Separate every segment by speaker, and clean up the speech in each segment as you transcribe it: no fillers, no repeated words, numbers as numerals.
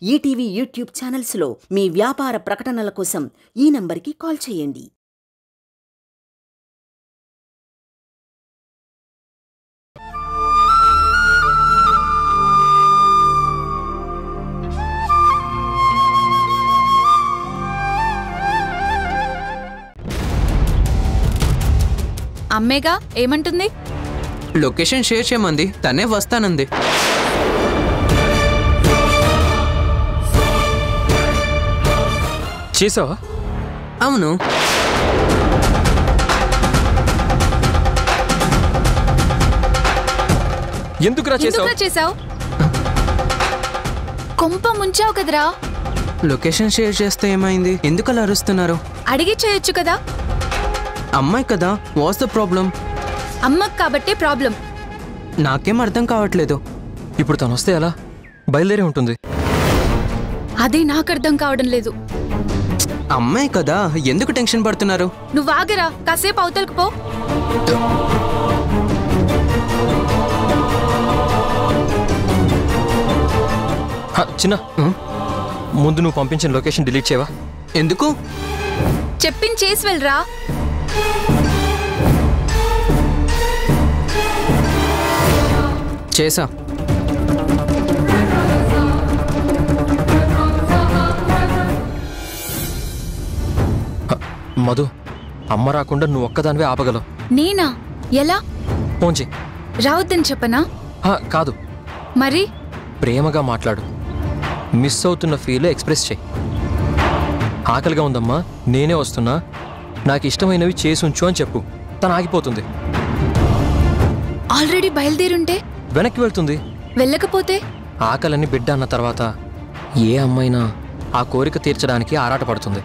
Speaker 1: ETV YouTube ఛానల్స్లో మీ వ్యాపార ప్రకటనల కోసం ఈ నంబర్కి కాల్ చేయండి.
Speaker 2: అమ్మేగా ఏమంటుంది?
Speaker 3: లొకేషన్ షేర్ చేయమంది, తనే వస్తానంది.
Speaker 4: చేసావా?
Speaker 3: అవును.
Speaker 4: ఎందుకురా
Speaker 2: చేసావు? కొంప ముంచావు కదరా.
Speaker 3: లొకేషన్ షేర్ చేస్తే ఏమైంది? ఎందుకు అలా అరుస్తున్నారు?
Speaker 2: అడిగి చేయొచ్చు కదా.
Speaker 3: అమ్మాయి కదా, వాట్స్ ద ప్రాబ్లం?
Speaker 2: అమ్మకు కాబట్టే ప్రాబ్లం.
Speaker 3: నాకేం అర్థం కావట్లేదు.
Speaker 4: ఇప్పుడు తను వస్తే ఎలా? బయలుదేరి ఉంటుంది.
Speaker 2: అదే నాకు అర్థం కావడం లేదు.
Speaker 3: అమ్మాయి కదా, ఎందుకు టెన్షన్ పడుతున్నారు?
Speaker 2: నువ్వు ఆగరా, కాసేపు అవతలకు పో.
Speaker 4: చిన్న, ముందు నువ్వు పంపించిన లొకేషన్ డిలీట్ చేయవా?
Speaker 3: ఎందుకు?
Speaker 2: చేసి వెళ్ళరా.
Speaker 3: చేసా.
Speaker 4: మధు, అమ్మ రాకుండా నువ్వు ఒక్కదానివే ఆపగలవు.
Speaker 2: నేనా? ఎలా?
Speaker 4: ఫోన్ చెయ్యి.
Speaker 2: రావద్దని చెప్పనా?
Speaker 4: కాదు,
Speaker 2: మరి
Speaker 4: ప్రేమగా మాట్లాడు. మిస్ అవుతున్న ఫీల్ ఎక్స్ప్రెస్ చెయ్యి. ఆకలిగా ఉందమ్మా, నేనే వస్తున్నా, నాకు ఇష్టమైనవి చేసి ఉంచు అని చెప్పు. తను ఆగిపోతుంది.
Speaker 2: ఆల్రెడీ బయలుదేరుంటే
Speaker 4: వెనక్కి వెళ్తుంది.
Speaker 2: వెళ్ళకపోతే?
Speaker 4: ఆకలని బిడ్డ అన్న తర్వాత ఏ అమ్మైనా ఆ కోరిక తీర్చడానికి ఆరాటపడుతుంది.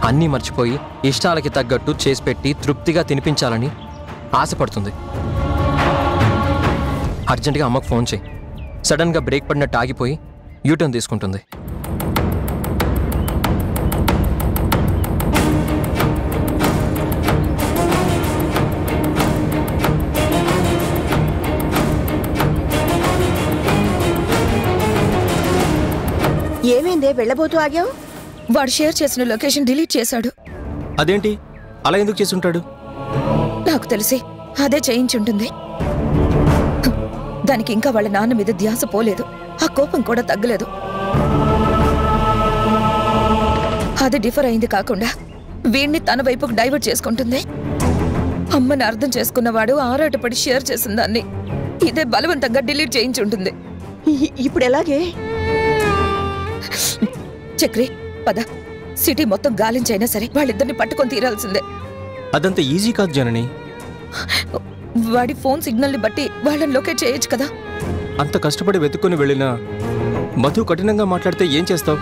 Speaker 4: అన్నీ మర్చిపోయి ఇష్టాలకి తగ్గట్టు చేసి పెట్టి తృప్తిగా తినిపించాలని ఆశపడుతుంది. అర్జెంటుగా అమ్మకు ఫోన్ చేయి. సడన్గా బ్రేక్ పడినట్టు ఆగిపోయి యూటర్న్ తీసుకుంటుంది.
Speaker 1: ఏమైందే వెళ్ళబోతూ ఆగావు?
Speaker 5: వాడు షేర్ చేసిన లొకేషన్ డిలీట్ చేశాడు.
Speaker 4: అదేంటి అలా ఎందుకు చేసుంటాడు?
Speaker 5: నాకు తెలిసి అదే చేయించుంటుంది. దానికి ఇంకా వాళ్ళ నాన్న మీద ధ్యాస పోలేదు, ఆ కోపం కూడా తగ్గలేదు. అది డిఫర్ అయింది కాకుండా వీడిని తన వైపుకు డైవర్ట్ చేసుకుంటుంది. అమ్మని అర్థం చేసుకున్నవాడు ఆరాటపడి షేర్ చేసిన దాన్ని ఇదే బలవంతంగా డిలీట్ చేయించుంటుంది.
Speaker 1: ఇప్పుడు ఎలాగే?
Speaker 5: చక్రి, పద. సిటీ మొత్తం గాలించైనా సరే వాళ్ళిద్దరిని పట్టుకొని తీరాల్సిందే.
Speaker 4: అదంత ఈజీ కాదు జనని.
Speaker 5: వాడి ఫోన్ సిగ్నల్ని బట్టి వాళ్ళని లొకేట్ చేయొచ్చు కదా.
Speaker 4: అంత కష్టపడి వెతుక్కొని వెళ్ళినా మధు కఠినంగా మాట్లాడితే ఏం చేస్తావు?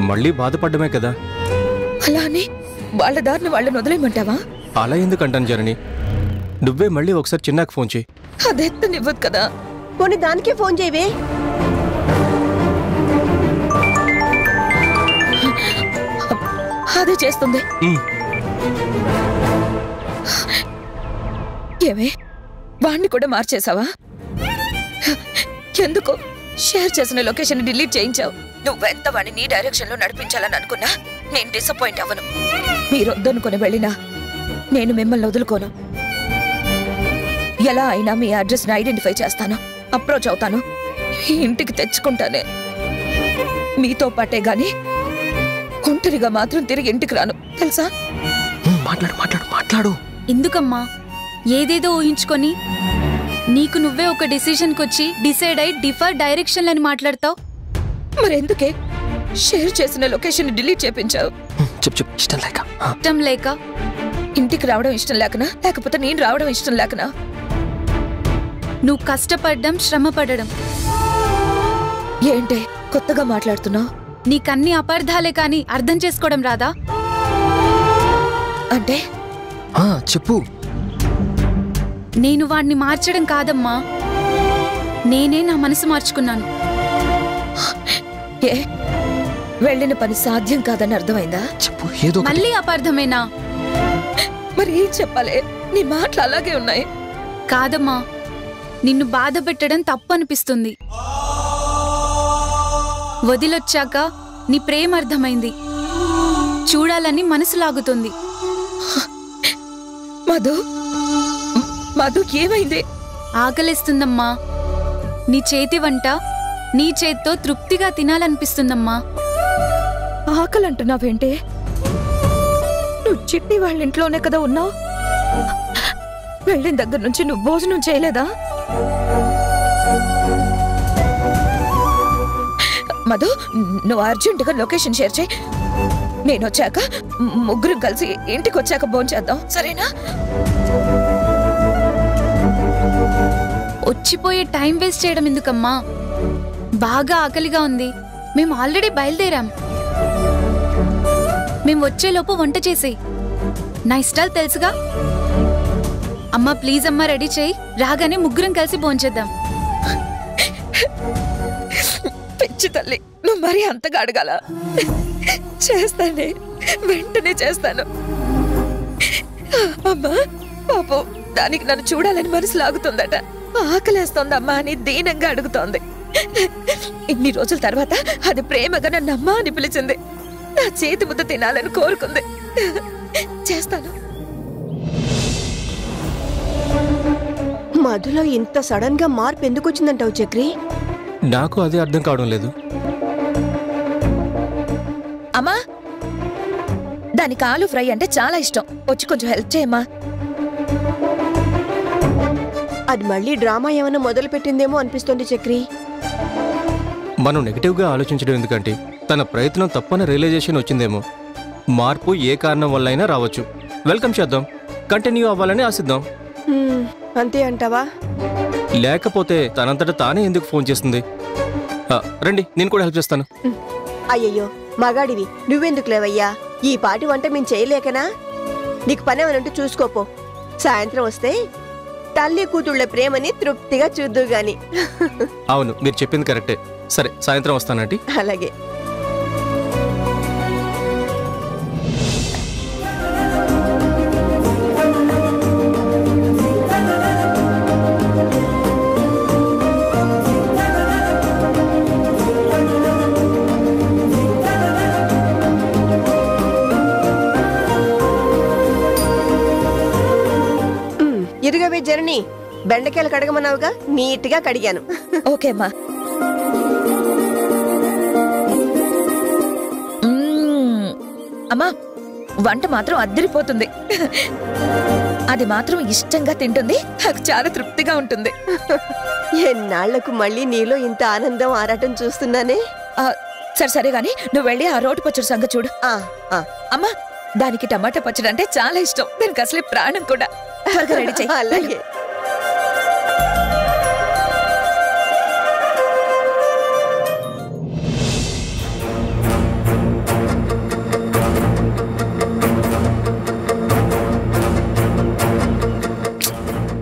Speaker 4: మళ్ళీ బాధపడ్డమే కదా.
Speaker 5: అలా అని వాళ్ళ దారిని వాళ్ళని వదిలేయమంటావా?
Speaker 4: అలా ఎందుకంటాను జనని. నువ్వే మళ్ళీ ఒకసారి చిన్నాకు ఫోన్ చేయి.
Speaker 5: అదెత్తనివ్వదు కదా.
Speaker 1: పోనీ దానికే ఫోన్ చేయవే.
Speaker 5: అదే చేస్తుంది. ఏమే, వాణ్ణి కూడా మార్చేసావా? ఎందుకు షేర్ చేసిన లొకేషన్ డిలీట్ చేయించావు? నువ్వెంత వాడిని నీ డైరెక్షన్ లో నడిపించాలని అనుకున్నా నేను డిసప్పాయింట్ అవ్వను. మీరొద్దనుకుని వెళ్ళినా నేను మిమ్మల్ని వదులుకోను. ఎలా అయినా మీ అడ్రస్ ని ఐడెంటిఫై చేస్తాను, అప్రోచ్ అవుతాను, ఇంటికి తెచ్చుకుంటానే. మీతో పాటే గాని ఒంటరిగా మాత్రం తిరిగి ఇంటికి రాను, తెలుసా?
Speaker 4: మాట్లాడు మాట్లాడు మాట్లాడు.
Speaker 2: ఎందుకమ్మా ఏదేదో ఊహించుకొని నీకు నువ్వే ఒక డిసిషన్కి వచ్చి డిసైడ్ అయి డిఫర్ డైరెక్షన్లని మాట్లాడతావు?
Speaker 5: మరెందుకే షేర్ చేసిన లొకేషన్ డిలీట్ చేపించావు?
Speaker 4: చెప్పు. ఇష్టం లేక?
Speaker 2: ఇష్టం లేక?
Speaker 5: ఇంటికి రావడం ఇష్టం లేకనా, లేకపోతే నేను రావడం ఇష్టం లేకనా?
Speaker 2: నువ్వు కష్టపడ్డం, శ్రమ పడడం.
Speaker 5: ఏంటే కొత్తగా మాట్లాడుతున్నావు?
Speaker 2: నీకన్నీ అపార్థాలే కాని అర్థం చేసుకోవడం రాదా?
Speaker 5: అంటే
Speaker 4: చెప్పు.
Speaker 2: నేను వాడిని మార్చడం కాదమ్మా, నేనే నా మనసు మార్చుకున్నాను.
Speaker 5: ఏ వెళ్ళిన పని సాధ్యం కాదని అర్థమైందా?
Speaker 4: చెప్పు. ఏదో
Speaker 2: మళ్ళీ అపార్థమేనా?
Speaker 5: మరి ఏం చెప్పాలి? నీ మాటలు అలాగే ఉన్నాయి.
Speaker 2: కాదమ్మా, నిన్ను బాధ పెట్టడం తప్పు అనిపిస్తుంది. వదిలొచ్చాక నీ ప్రేమ అర్థమైంది. చూడాలని మనసు లాగుతుంది.
Speaker 5: మధు మధు ఏమైంది?
Speaker 2: ఆకలిస్తుందమ్మా. నీ చేతి వంట నీ చేత్తో తృప్తిగా తినాలనిపిస్తుందమ్మా.
Speaker 5: ఆకలి అంటున్నావేంటి? నువ్వు చిట్టి వాళ్ళ ఇంట్లోనే కదా ఉన్నావు. వెళ్ళిన దగ్గర నుంచి నువ్వు భోజనం చేయలేదా? మధు, నువ్వు అర్జెంటుగా లొకేషన్ షేర్ చేయి. నేను వచ్చాక ముగ్గురం కలిసి ఇంటికి వచ్చాక భోంచేద్దాం, సరేనా?
Speaker 2: వచ్చిపోయే టైం వేస్ట్ చేయడం ఎందుకమ్మా? బాగా ఆకలిగా ఉంది. మేము ఆల్రెడీ బయలుదేరాం. మేము వచ్చేలోపు వంట చేసేయి. నా ఇష్టాలు తెలుసుగా. అమ్మా ప్లీజ్ అమ్మా, రెడీ చేయి. రాగానే ముగ్గురం కలిసి భోంచేద్దాం.
Speaker 5: పిచ్చి తల్లి, నువ్వు మరీ అంతగా అడగాల? చేస్తానే, వెంటనే చేస్తాను. అమ్మా పాపం, దానికి నన్ను చూడాలని మనసు లాగుతుందట. ఆకలేస్తోందమ్మా అని దీనంగా అడుగుతోంది. ఇన్ని రోజుల తర్వాత అది ప్రేమగా నన్ను అమ్మా అని పిలిచింది. నా చేతి ముద్ద తినాలని కోరుకుంది. చేస్తాను.
Speaker 6: మధులో ఇంత సడన్ గా మార్పు ఎందుకు వచ్చిందంటావు చక్రి?
Speaker 4: నాకు అదే అర్థం కావడం లేదు.
Speaker 5: అమ్మా, దానికి ఆలు ఫ్రై అంటే చాలా ఇష్టం. వచ్చి కొంచెం హెల్ప్ చేయమ్మా.
Speaker 6: అది మళ్ళీ డ్రామా ఏమైనా మొదలు పెట్టిందేమో అనిపిస్తుంది చక్రి.
Speaker 4: మనం నెగిటివ్గా ఆలోచించడం ఎందుకంటే తన ప్రయత్నం తప్పని రియలైజేషన్ వచ్చిందేమో. మార్పు ఏ కారణం వల్ల అయినా రావచ్చు. వెల్కమ్ చేద్దాం, కంటిన్యూ అవ్వాలని ఆశిద్దాం.
Speaker 6: అంతే అంటావా?
Speaker 4: లేకపోతే తనంతట తానే ఎందుకు ఫోన్ చేస్తుంది? రండి, నేను కూడా హెల్ప్ చేస్తాను.
Speaker 6: అయ్యయ్యో మగాడివి, నువ్వెందుకు లేవయ్యా? ఈ పాటి వంట మేము చేయలేకనా? నీకు పని ఏమనంటూ చూసుకోపో. సాయంత్రం వస్తే తల్లి కూతుళ్ళ ప్రేమని తృప్తిగా చూద్దు గాని.
Speaker 4: అవును, మీరు చెప్పింది కరెక్టే. సరే, సాయంత్రం వస్తానండి.
Speaker 6: అలాగే. ఇదిగవే జర్నీ, బెండకాయలు కడగమన్నావుగా, నీట్గా కడిగాను.
Speaker 5: ఓకే అమ్మా. అమ్మా, వంట మాత్రం అద్దరిపోతుంది. అది మాత్రం ఇష్టంగా తింటుంది. నాకు చాలా తృప్తిగా ఉంటుంది.
Speaker 6: ఎన్నాళ్లకు మళ్ళీ నీలో ఇంత ఆనందం ఆరాటం చూస్తున్నానే.
Speaker 5: సరే సరే గాని నువ్వు వెళ్ళి ఆ రోటి పచ్చడి సంగతి చూడు. అమ్మా, దానికి టమాటా పచ్చడి అంటే చాలా ఇష్టం. దానికి అసలే ప్రాణం కూడా. త్వరగా రెడీ చెయ్యి.
Speaker 6: అలాగే.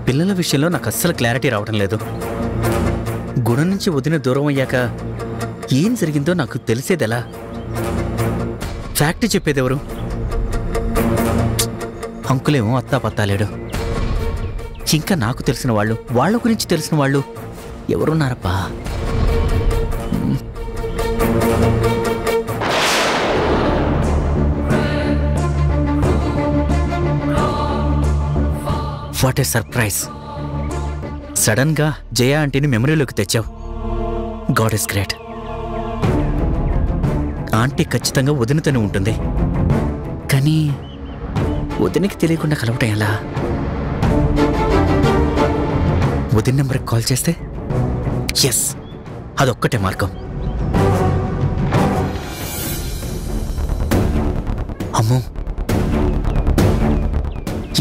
Speaker 7: పిల్లల విషయంలో నాకు అస్సలు క్లారిటీ రావడం లేదు. గుణం నుంచి వదిన దూరం అయ్యాక ఏం జరిగిందో నాకు తెలిసేదెలా? ఫ్యాక్ట్ చెప్పేదెవరు? అంకులేమో అత్తా పత్తాలేడు. ఇంకా నాకు తెలిసిన వాళ్ళు, వాళ్ళ గురించి తెలిసిన వాళ్ళు ఎవరున్నారప్పా? What a surprise! సడన్ గా జయ ఆంటీని మెమరీలోకి తెచ్చావు. God is great. ఆంటీ ఖచ్చితంగా వదినతోనే ఉంటుంది. కానీ వదినకి తెలియకుండా కలవటం ఎలా? వదిన నెంబర్కి కాల్ చేస్తే? ఎస్, అదొక్కటే మార్గం. అమ్మో,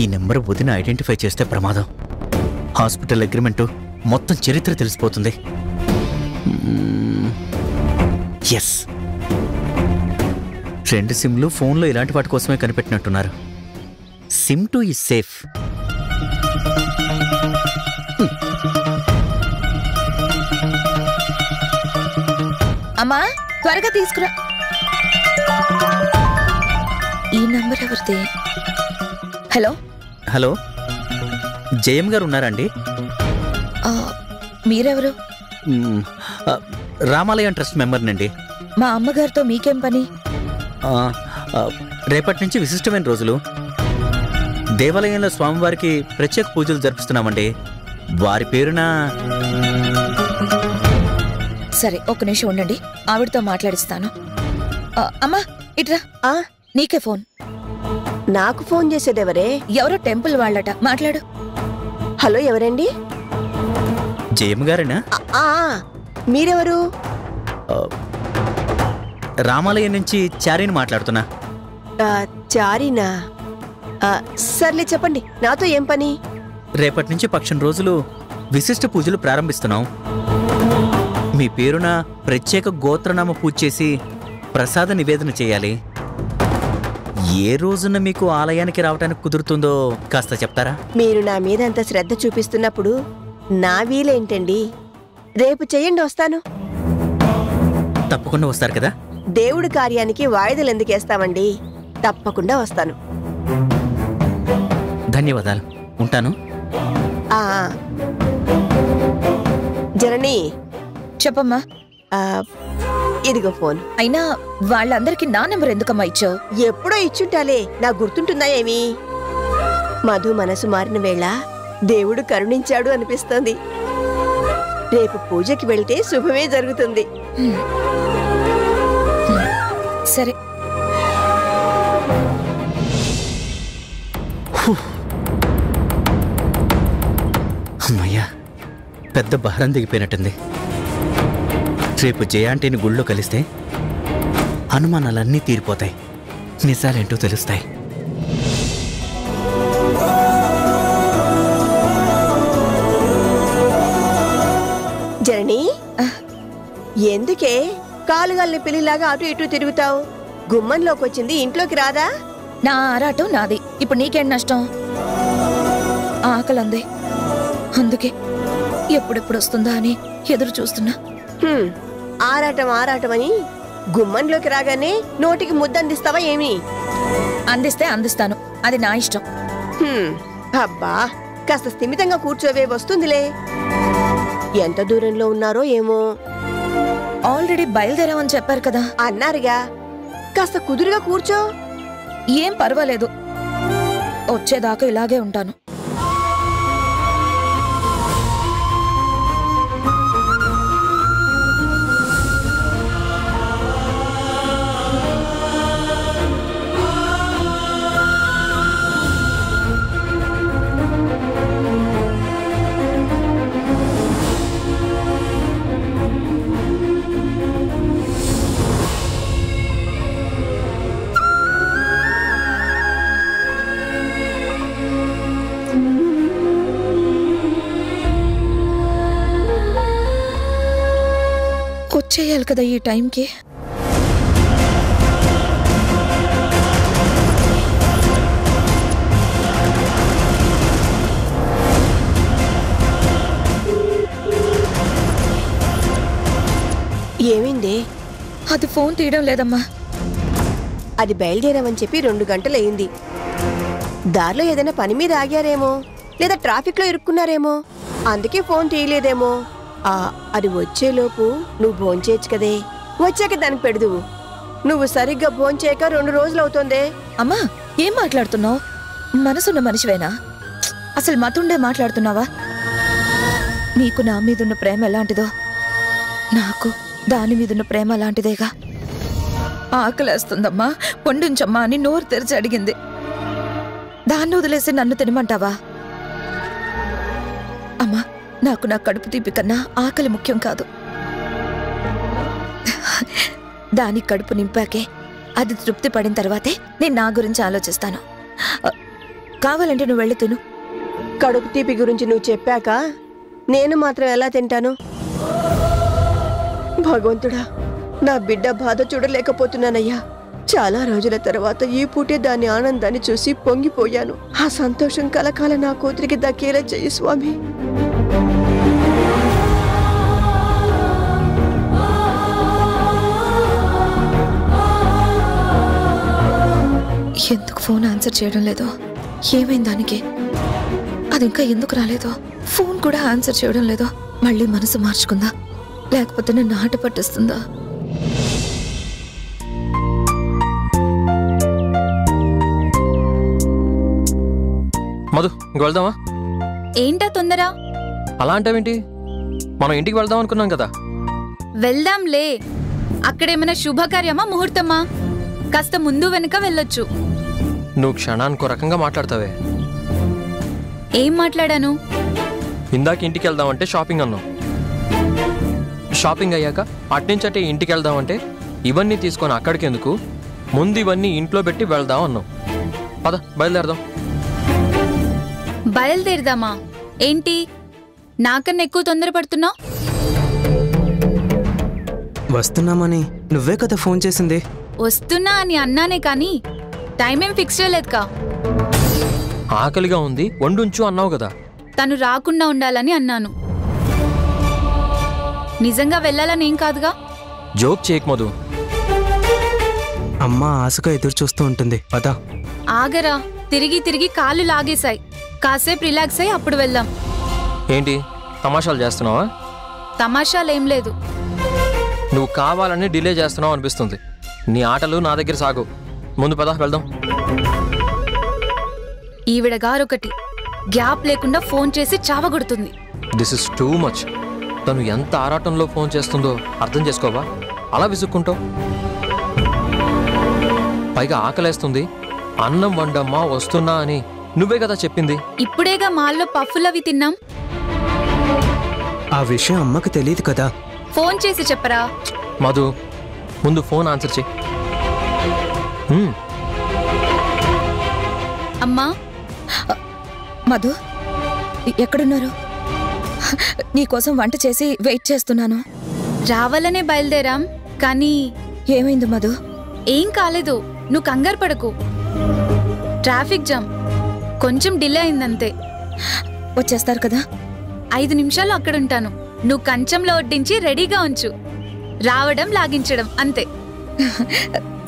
Speaker 7: ఈ నెంబర్ వదిన ఐడెంటిఫై చేస్తే ప్రమాదం. హాస్పిటల్ అగ్రిమెంటు మొత్తం చరిత్ర తెలిసిపోతుంది. ఎస్, 2 సిమ్లు ఫోన్లో ఇలాంటి వాటి కోసమే కనిపెట్టినట్టున్నారు. SIM 2 is safe.
Speaker 5: అమ్మా, త్వరగా తీసుకురా. ఈ నంబర్ ఎవరిది? హలో
Speaker 7: హలో, జయం గారు ఉన్నారండి?
Speaker 5: మీరెవరు?
Speaker 7: రామాలయం ట్రస్ట్ మెంబర్నండి.
Speaker 5: మా అమ్మగారితో మీకేం పని?
Speaker 7: రేపటి నుంచి విశిష్టమైన రోజులు. దేవాలయంలో స్వామివారికి ప్రత్యేక పూజలు జరిపిస్తున్నామండి. వారి పేరున.
Speaker 5: సరే, ఒక్క నిమిషం ఉండండి, ఆవిడతో మాట్లాడిస్తాను. అమ్మా ఇట్రా. నీకే ఫోన్.
Speaker 6: నాకు ఫోన్ చేసేదెవరే?
Speaker 5: ఎవరో టెంపుల్ వాళ్ళట, మాట్లాడు.
Speaker 6: హలో, ఎవరండి?
Speaker 7: జయమ్మ గారేనా?
Speaker 6: మీరెవరు?
Speaker 7: రామాలయం నుంచి చారిని మాట్లాడుతున్నా.
Speaker 6: చారీనా? సర్లే, చెప్పండి, నాతో ఏం పని?
Speaker 7: రేపటి నుంచి పక్షం రోజులు విశిష్ట పూజలు ప్రారంభిస్తున్నాం. మీ పేరున ప్రత్యేక గోత్రనామ పూజ చేసి ప్రసాద నివేదన చేయాలి. ఏ రోజున మీకు ఆలయానికి రావడానికి కుదురుతుందో కాస్త చెప్తారా?
Speaker 6: మీరు నా మీద అంత శ్రద్ధ చూపిస్తున్నప్పుడు నా వీలేంటండి? రేపు చెయ్యండి, వస్తాను.
Speaker 7: తప్పకుండా వస్తారు కదా?
Speaker 6: దేవుడి కార్యానికి వాయిదాలు ఎందుకేస్తామండి? తప్పకుండా వస్తాను.
Speaker 7: ధన్యవాదాలు, ఉంటాను.
Speaker 6: జనని,
Speaker 5: చెప్పమ్మా.
Speaker 6: ఇదిగో ఫోన్.
Speaker 5: అయినా వాళ్ళందరికీ నా నెంబర్ ఎందుకమ్మా ఇచ్చావు?
Speaker 6: ఎప్పుడో ఇచ్చుంటాలే, నాకు గుర్తుంటుందా ఏమి? మధు మనసు మారిన వేళ దేవుడు కరుణించాడు అనిపిస్తోంది. రేపు పూజకి వెళ్తే శుభమే జరుగుతుంది.
Speaker 5: సరే.
Speaker 7: అమ్మయ్యా, పెద్ద భారం దిగిపోయినట్టుంది. రేపు జయాంటిని గుళ్ళో కలిస్తే అనుమానాలన్నీ తీరిపోతాయి, నిజాలేంటో తెలుస్తాయి.
Speaker 6: జనని, ఎందుకే కాలుగాల్ని పిల్లిలాగా అటు ఇటు తిరుగుతావు? గుమ్మంలోకి వచ్చింది, ఇంట్లోకి రాదా?
Speaker 5: నా ఆరాటం నాది, ఇప్పుడు నీకేం నష్టం? ఆకలందే, అందుకే ఎప్పుడెప్పుడు వస్తుందా అని ఎదురు చూస్తున్నా.
Speaker 6: ఆరాటం ఆరాటం అని గుమ్మంలోకి రాగానే నోటికి ముద్దందిస్తావా ఏమి?
Speaker 5: అందిస్తే అందిస్తాను, అది నా ఇష్టం.
Speaker 6: అబ్బా, కాస్త స్థిమితంగా కూర్చోవే, వస్తుందిలే. ఎంత దూరంలో ఉన్నారో ఏమో.
Speaker 5: ఆల్రెడీ బయలుదేరామని చెప్పారు కదా.
Speaker 6: అన్నారుగా, కాస్త కుదురుగా కూర్చో.
Speaker 5: ఏం పర్వాలేదు, వచ్చేదాకా ఇలాగే ఉంటాను. వచ్చేయాలి కదా ఈ టైంకి.
Speaker 6: ఏమైంది?
Speaker 5: అది ఫోన్ తీయడం లేదమ్మా.
Speaker 6: అది బయలుదేరామని చెప్పి 2 గంటలయ్యింది. దారిలో ఏదైనా పని మీద ఆగారేమో, లేదా ట్రాఫిక్లో ఇరుక్కున్నారేమో, అందుకే ఫోన్ తీయలేదేమో. అది వచ్చేలోపు నువ్వు భోంచేయచ్చు కదే. వచ్చాక దానికి పెడదువు. నువ్వు సరిగ్గా భోంచేయక 2 రోజులు అవుతోందే.
Speaker 5: అమ్మా, ఏం మాట్లాడుతున్నావు? మనసున్న మనిషివేనా? అసలు మతుండే మాట్లాడుతున్నావా? నీకు నా మీదున్న ప్రేమ ఎలాంటిదో నాకు దాని మీదున్న ప్రేమ అలాంటిదేగా. ఆకలేస్తుందమ్మా, వండించమ్మా అని నోరు తెరిచి అడిగింది. దాన్ని వదిలేసి నన్ను తినమంటావా? అమ్మా, నాకు నా కడుపు తీపి కన్నా ఆకలి ముఖ్యం కాదు. దాని కడుపు నింపాకే, అది తృప్తి పడిన తర్వాతే నేను నా గురించి ఆలోచిస్తాను. కావాలంటే నువ్వు వెళ్ళి తిను.
Speaker 6: కడుపు తీపి గురించి నువ్వు చెప్పాక నేను మాత్రం ఎలా తింటాను? భగవంతుడా, నా బిడ్డ బాధ చూడలేకపోతున్నానయ్యా. చాలా రోజుల తర్వాత ఈ పూటే దాని ఆనందాన్ని చూసి పొంగిపోయాను. ఆ సంతోషం కలకాల నా కూతురికి దక్కేలా చెయ్యి స్వామి.
Speaker 5: ఎందుకు ఫోన్ ఆన్సర్ చేయడం లేదో? ఏమైంది దానికి? అది ఇంకా ఎందుకు రాలేదో? ఫోన్ కూడా ఆన్సర్ చేయడం లేదో? మళ్ళీ మనసు మార్చుకుందా, లేకపోతే నన్ను ఆట పట్టిస్తుందా?
Speaker 4: మధు ఇంక వెళ్దామా?
Speaker 2: ఏంటా తొందర?
Speaker 4: అలా అంటావేంటి? మనం ఇంటికి వెళ్దాం అనుకున్నాం కదా.
Speaker 2: వెళ్దాంలే. అక్కడేమైనా శుభకార్యమా ముహూర్తమా? కాస్త ముందు వెనుక వెళ్ళొచ్చు.
Speaker 4: నువ్వు క్షణానికో రకంగా మాట్లాడతావే.
Speaker 2: ఏం మాట్లాడాను?
Speaker 4: ఇందాక ఇంటికి వెళ్దామంటే షాపింగ్ అన్నావు. షాపింగ్ అయ్యాక అట్నుంచటే ఇంటికి వెళ్దామంటే ఇవన్నీ తీసుకొని అక్కడికి ఎందుకు, ముందు ఇవన్నీ ఇంట్లో పెట్టి వెళ్దాం అన్నావు. పద బయలుదేరదాం.
Speaker 2: బయలుదేరదామా? ఏంటి నాకన్నా ఎక్కువ తొందరపడుతున్నావు?
Speaker 3: వస్తున్నామని నువ్వే కదా ఫోన్ చేసింది.
Speaker 2: వస్తున్నా అని అన్నానే కానీ టైం ఏం ఫిక్స్ చేయలేదుగా.
Speaker 4: ఆకలిగా ఉంది వండుంచు అన్నావు కదా.
Speaker 2: తను రాకుండా ఉండాలని అన్నాను. నిజంగా వెళ్ళాలని ఏం కాదుగా.
Speaker 4: జోక్ చేయకు మధు.
Speaker 3: అమ్మ ఆశగా ఎదురు చూస్తూ ఉంటుంది. పద.
Speaker 2: ఆగరా, తిరిగి తిరిగి కాళ్ళు లాగేశాయి. కాసేపు రిలాక్స్ అయ్యి అప్పుడు వెళ్దాం.
Speaker 4: ఏంటి తమాషాలు చేస్తున్నావా?
Speaker 2: తమాషాలేం లేదు.
Speaker 4: నువ్వు కావాలని డిలే చేస్తున్నావు అనిపిస్తుంది. నీ ఆటలు నా దగ్గర సాగు. ముందు పద వెళ్దాం.
Speaker 2: ఈవిడ గారొకటి గ్యాప్ లేకుండా ఫోన్ చేసి చావగొడుతుంది.
Speaker 4: This is too much. తను ఎంత ఆరాటంలో ఫోన్ చేస్తుందో అర్థం చేసుకోవా? అలా విసుక్కుంటావు. పైగా ఆకలేస్తుంది, అన్నం వండమ్మా వస్తున్నా అని నువ్వే కదా చెప్పింది.
Speaker 2: ఇప్పుడేగా మాల్లో పఫ్ఫులవి తిన్నాం.
Speaker 3: ఆ విషయం అమ్మకి తెలియదు కదా.
Speaker 2: ఫోన్ చేసి చెప్పరా?
Speaker 4: మధు ముందు ఫోన్ ఆన్సర్ చెయ్యి.
Speaker 2: అమ్మా.
Speaker 5: మధు ఎక్కడున్నారు? నీకోసం వంట చేసి వెయిట్ చేస్తున్నాను.
Speaker 2: రావాలనే బయలుదేరాం కానీ
Speaker 5: ఏమైంది మధు?
Speaker 2: ఏం కాలేదు, నువ్వు కంగారు పడకు. ట్రాఫిక్ జామ్, కొంచెం డిలే అయిందంతే.
Speaker 5: వచ్చేస్తారు కదా?
Speaker 2: 5 నిమిషాలు అక్కడుంటాను. నువ్వు కంచంలో వడ్డించి రెడీగా ఉంచు. రావడం లాగించడం అంతే.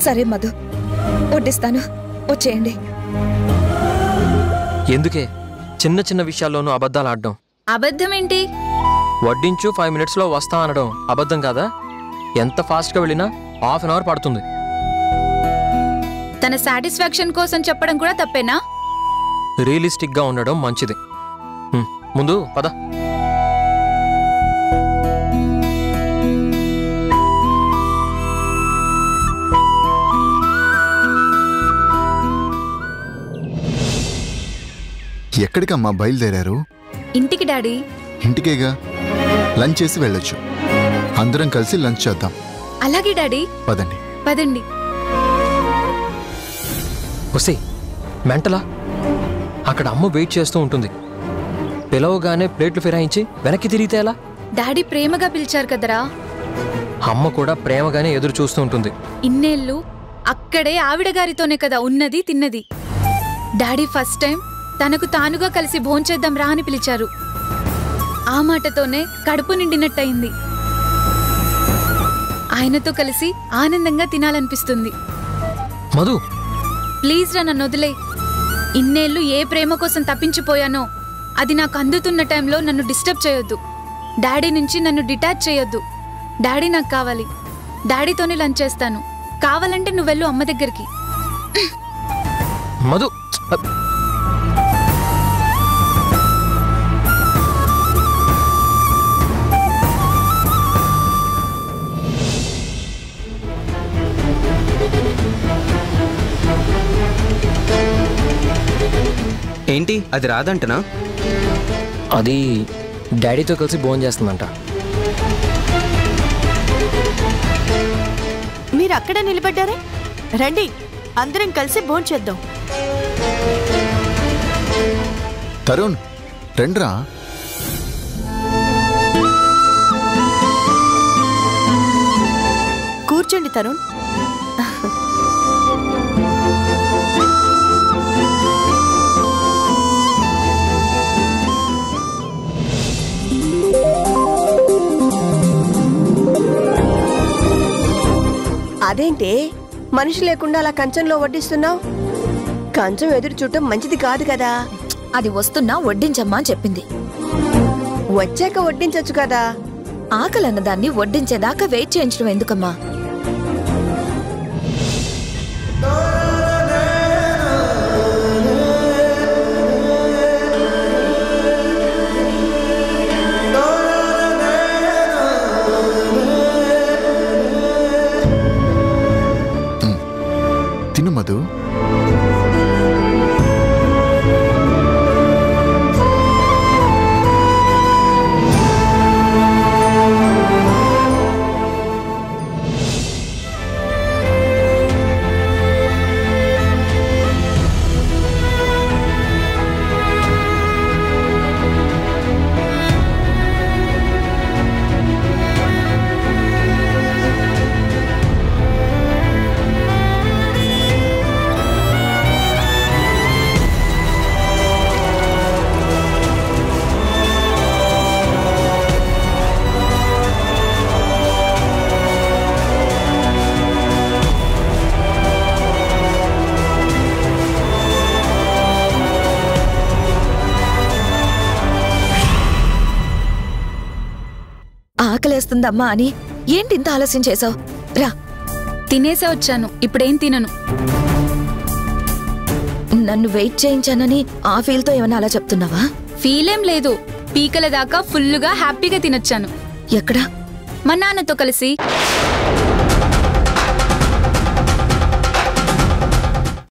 Speaker 5: సరే మధు, వడ్డిస్తాను, వచ్చేయండి.
Speaker 4: ఎందుకే చిన్న చిన్న విషయాల్లోనూ అబద్ధాలు ఆడడం?
Speaker 2: అబద్ధమేంటి?
Speaker 4: వడ్డించు 5 మినిట్స్లో వస్తా అనడం అబద్ధం కాదా? ఎంత ఫాస్ట్గా వెళ్ళినా ½ అన్ అవర్ పడుతుంది.
Speaker 2: తన సాటిస్ఫాక్షన్ కోసం చెప్పడం కూడా తప్పేనా?
Speaker 4: రియలిస్టిక్గా ఉండడం మంచిది. ముందు పద.
Speaker 8: ఎక్కడికమ్మా బయలుదేరారు?
Speaker 2: ఇంటికి డాడీ.
Speaker 8: ఇంటికేగా, లంచ్ చేసి వెళ్ళొచ్చు. అందరం కలిసి లంచ్ చేద్దాం.
Speaker 2: అలాగే డాడీ.
Speaker 8: పదండి.
Speaker 2: పదండి.
Speaker 4: వస్తే మెంటలా? అక్కడ అమ్మ వెయిట్ చేస్తూ ఉంటుంది. పిలవగానే ప్లేట్లు ఫిరాయించి వెనక్కి తిరిగితే ఎలా?
Speaker 2: డాడీ ప్రేమగా పిలిచారు కదరా.
Speaker 4: అమ్మ కూడా ప్రేమగానే ఎదురు చూస్తూ ఉంటుంది.
Speaker 2: ఇన్నేళ్ళు అక్కడే ఆవిడ గారితోనే కదా ఉన్నది తిన్నది. డాడీ ఫస్ట్ టైం తనకు తానుగా కలిసి భోంచేద్దాం రా అని పిలిచారు. ఆ మాటతోనే కడుపు నిండినట్టయింది. ఆయనతో కలిసి ఆనందంగా తినాలనిపిస్తుంది.
Speaker 4: మధు
Speaker 2: ప్లీజ్ రా, నన్ను వదిలే. ఇన్నేళ్ళు ఏ ప్రేమ కోసం తప్పించిపోయానో అది నాకు అందుతున్న టైంలో నన్ను డిస్టర్బ్ చేయొద్దు. డాడీ నుంచి నన్ను డిటాచ్ చేయొద్దు. డాడీ నాకు కావాలి. డాడీతోనే లంచ్ చేస్తాను. కావాలంటే నువ్వు వెళ్ళు అమ్మ దగ్గరికి.
Speaker 4: మధు
Speaker 3: ఏంటి అది రాదంటనా?
Speaker 4: అది డాడీతో కలిసి భోజనం చేస్తుందంట.
Speaker 6: మీరు అక్కడ నిలబడ్డారే, రండి అందరం కలిసి భోంచేద్దాం.
Speaker 8: తరుణ్ రండ్రా.
Speaker 6: కూర్చోండి తరుణ్. అదేంటి మనిషి లేకుండా అలా కంచంలో వడ్డిస్తున్నావు? కంచం ఎదురు చూడటం మంచిది కాదు కదా.
Speaker 5: అది వస్తున్నా వడ్డించమ్మా అని చెప్పింది.
Speaker 6: వచ్చాక వడ్డించచ్చు కదా.
Speaker 5: ఆకలన్న దాన్ని వడ్డించేదాకా వెయిట్ చేయించడం ఎందుకమ్మా?
Speaker 8: మధు.
Speaker 5: ఆకలేస్తుందమ్మా అని ఏంటి ఇంత ఆలస్యం చేసావు? రా.
Speaker 2: తినేసే వచ్చాను, ఇప్పుడేం తినను.
Speaker 5: నన్ను వెయిట్ చేయించానని ఆ ఫీల్తో ఏమన్నా అలా చెప్తున్నావా?
Speaker 2: ఫీలేం లేదు, పీకల దాకా ఫుల్లుగా హ్యాపీగా తినొచ్చాను.
Speaker 5: ఎక్కడా?
Speaker 2: మా నాన్నతో కలిసి.